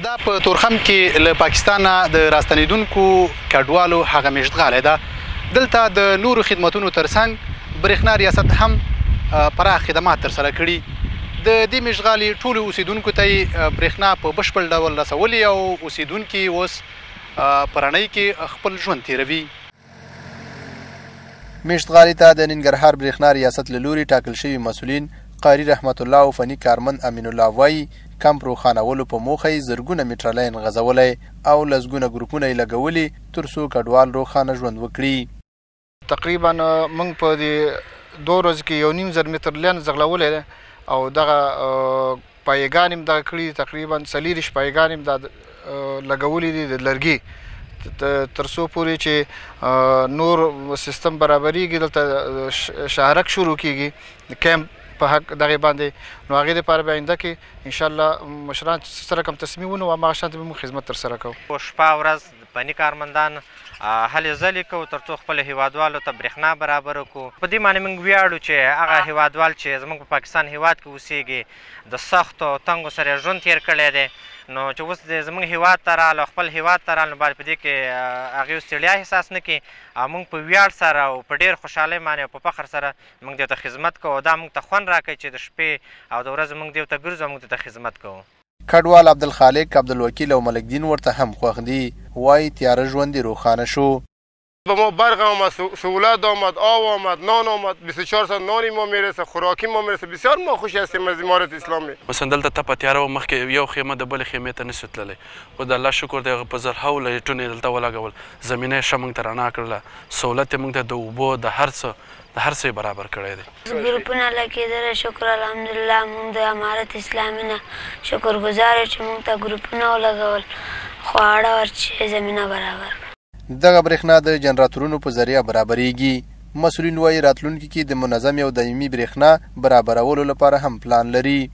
دا په تورخم کې له پاکستانه د راستنیدونکو کډوالو هغه مشتغاله ده. دلته د نورو خدماتونو ترڅنګ برېښنا ریاست هم پراخ خدمات ترسره کړي. د دې مشتغالې ټولو اوسیدونکو ته یې برېښنا په بشپړ ډول رسولې او اوسیدونکي اوس په رڼۍ کې خپل ژوند تېروي. مشتغالې ته د ننګرهار برېښنا ریاست له لوري ټاکل شوي مسؤلین قاري رحمت الله او فني کارمند امین الله وایي کمپ روښانولو په موخه یې زرګونه میټره لاین غځولی او لسګونه ګروپونه یې لګولي تر څو کډوال روښانه ژوند وکړي. تقریبا موږ په دې 2 ورځو کې 1.5 زره متر لاین ځغلولی دی او دغه پایګانې هم دغه کړي تقریبا 40 پایګانې هم دا لګولي دي د لرګي تر څو پورې چې نور سیستم برابرېږي دلته شهرک شروع کېږي د کیمپ په حق دغې باندې نو هغې دپاره به آینده کې انشاءالله مشران سره کوم تصمیم ونیو هماغه شانته به موږ خدمت ترسره کوو. شپه ورځ فني کارمندان هلې ځلې کوو تر څو خپلو هیوادوالو ته برېښنا برابره کړو. په دې باندې موږ ویاړو چې هغه هیوادوال چې زموږ په پاکستان هیواد کې اوسېږي د سختو او تنګو سره یې ژوند تېر کړی دی نو چې اوس زموږ هیواد ته راغله خپل هیواد ته راغله نو باید په دې کې هغې ستړیا احساس نه کړي او موږ په ویاړ سره او په ډېر خوشحالۍ باندې او په فخر سره موږ دې ته خدمت کوو. دا موږ ته خوند راکوي چې د شپې او د ورځې موږ دې ته ګرځو او موږ دې ته خدمت کوو. کډوال عبدالخالق عبدالوکیل او ملک دین ورته هم خوښ دي. وایي تیاره ژوند یې روښانه شو. به ما برق آمد، سهولت آمد، آب آمد، نان آمد، 24 ساعت نانی ما میرسه، خوراکی ما میرسه. بسیار ما خوش هستیم از امارت اسلامی. مثلا دلته تپه تیاره و مخکې یو خیمه د بلې خیمې ته نشو تللی خو د الله شکر دی هغه په زرهاو لایټونه یې دلته ولګول زمینه یې ښه موږ ته رڼا کړله سهولت یې موږ ته د اوبو د هر څه برابر کړی دی. ګروپونه لګېدلی شکر الحمدلله موږ د امارت اسلامي نه شکرګزار یو چې موږ ته ګروپونه ولګول خواړه ورچې زمینه برابر. دغه برېښنا د جنراتورونو په ذریعه برابرېږي. مسؤلین وایي راتلونکي کې د منظم او دایمي برېښنا برابرولو لپاره هم پلان لري.